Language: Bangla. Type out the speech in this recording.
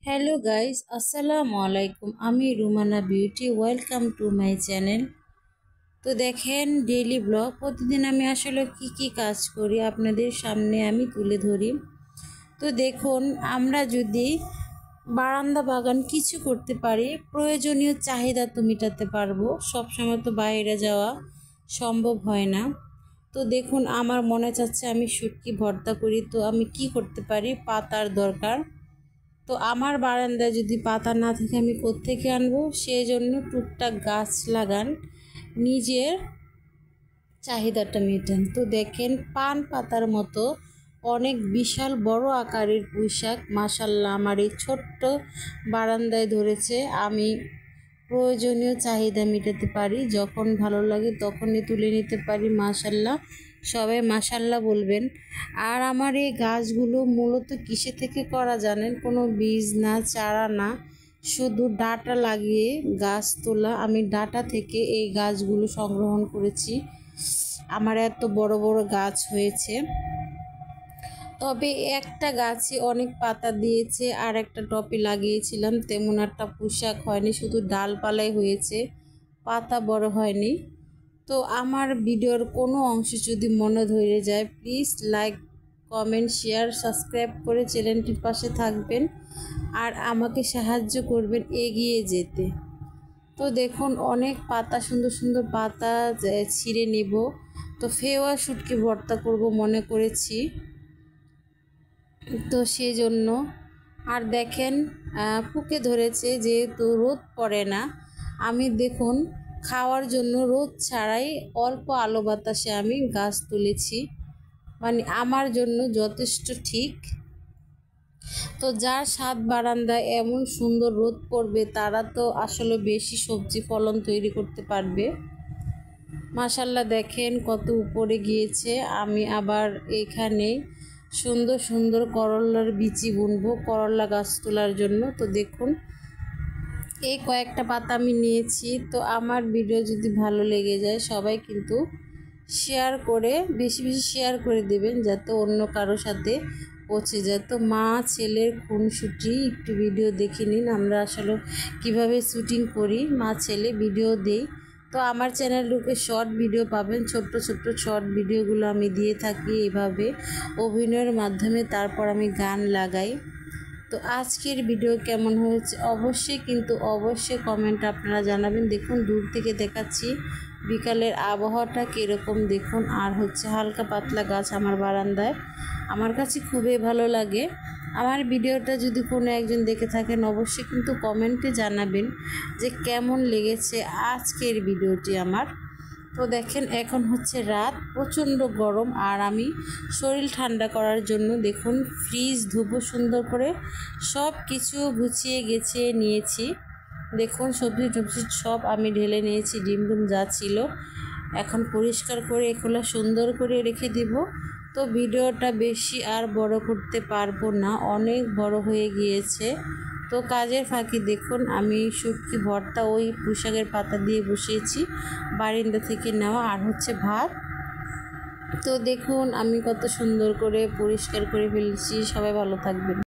হ্যালো গাইস, আসসালামু আলাইকুম। আমি Rumana beauty, welcome to my channel. তো দেখেন, ডেইলি ব্লগ প্রতিদিন আমি আসলে কি কাজ করি আপনাদের সামনে আমি তুলে ধরি। তো দেখুন, আমরা যদি বারান্দা বাগান কিছু করতে পারি, প্রয়োজনীয় চাহিদা তো মেটাতে পারবো। সবসময় তো বাইরে যাওয়া সম্ভব হয় না। তো দেখুন, আমার মনে চাচ্ছে আমি শুটকি ভর্তা করি। তো আমি কি করতে পারি? পাতার দরকার। তো আমার বারান্দায় যদি পাতা না থাকে আমি কোত্থেকে আনবো? সেই জন্য টুকটাক গাছ লাগান, নিজের চাহিদাটা মেটান। তো দেখেন, পান পাতার মতো অনেক বিশাল বড় আকারের পুঁইশাক মাশাল্লাহ আমার এই ছোট্ট বারান্দায় ধরেছে। আমি প্রয়োজনীয় চাহিদা মেটাতে পারি, যখন ভালো লাগে তখনই তুলে নিতে পারি। মাশাল্লাহ, সবাই মাশাল্লাহ বলবেন। আর আমার এই গাছগুলো মূলত কিসে থেকে করা জানেন? কোনো বীজ না, চারা না, শুধু ডাঁটা লাগিয়ে গাছ তোলা। আমি ডাঁটা থেকে এই গাছগুলো সংগ্রহণ করেছি। আমার এত বড় বড় গাছ হয়েছে। তবে একটা গাছে অনেক পাতা দিয়েছে, আর একটা টবে লাগিয়েছিলাম, তেমন একটা পোশাক হয়নি, শুধু ডালপালাই হয়েছে, পাতা বড় হয়নি। তো আমার ভিডিওর কোনো অংশ যদি মনে ধরে যায়, please like, comment, share, subscribe করে চ্যানেলটির পাশে থাকবেন আর আমাকে সাহায্য করবেন এগিয়ে যেতে। তো দেখুন, অনেক পাতা, সুন্দর সুন্দর পাতা ছিঁড়ে নেব। তো ফেওয়া শুটকি ভর্তা করব মনে করেছি, তো সেই জন্য। আর দেখেন, পোকে ধরেছে, যেহেতু রোদ পড়ে না। আমি দেখুন, খাওয়ার জন্য রোদ ছাড়াই অল্প আলো বাতাসে আমি গাছ তুলেছি, মানে আমার জন্য যথেষ্ট ঠিক। তো যার ছাদ বারান্দায় এমন সুন্দর রোদ পড়বে, তারা তো আসলে বেশি সবজি ফলন তৈরি করতে পারবে। মাশাল্লাহ, দেখেন কত উপরে গিয়েছে। আমি আবার এখানে সুন্দর সুন্দর করলার বিচি বুনবো করলা গাছ তোলার জন্য। তো দেখুন, এই কয়েকটা পাতা আমি নিয়েছি। তো আমার ভিডিও যদি ভালো লেগে যায়, সবাই কিন্তু শেয়ার করে, বেশি বেশি শেয়ার করে দেবেন, যাতে অন্য কারোর সাথে পৌঁছে যায়। তো মা ছেলের খুনসুটি একটু ভিডিও দেখে নিন। আমরা আসলে কিভাবে শুটিং করি, মা ছেলে ভিডিও দেই। তো আমার চ্যানেলটাকে শর্ট ভিডিও পাবেন, ছোট্ট ছোট্ট শর্ট ভিডিওগুলো আমি দিয়ে থাকি এভাবে অভিনয়ের মাধ্যমে, তারপর আমি গান লাগাই। তো আজকের ভিডিও কেমন হয়েছে অবশ্যই কমেন্ট আপনারা জানাবেন। দেখুন, দূর থেকে দেখাচ্ছি বিকালের আবহাওয়াটা কীরকম দেখুন। আর হালকা পাতলা গাছ আমার বারান্দায়, আমার কাছে খুবই ভালো লাগে। আমার ভিডিওটা যদি কোনো একজন দেখে থাকেন, অবশ্যই কিন্তু কমেন্টে জানাবেন যে কেমন লেগেছে আজকের ভিডিওটি আমার। তো দেখেন, এখন রাত, প্রচণ্ড গরম, আর আমি শরীর ঠান্ডা করার জন্য দেখুন ফ্রিজ ধুবো সুন্দর করে, সব কিছু গুছিয়ে গেছিয়ে নিয়েছি। দেখুন, সবজি টবজি সব আমি ঢেলে নিয়েছি, ডিম যা ছিল। এখন পরিষ্কার করে এগুলো সুন্দর করে রেখে দিব। তো ভিডিওটা বেশি আর বড় করতে পারবো না, অনেক বড় হয়ে গিয়েছে। তো কাজের ফাঁকি দেখুন, আমি শুটকি ভর্তা ওই পুঁইশাকের পাতা দিয়ে বসিয়েছি, বারিন্দা থেকে নেওয়া, আর ভাত। তো দেখুন, আমি কত সুন্দর করে পরিষ্কার করে ফেলেছি। সবাই ভালো থাকবেন।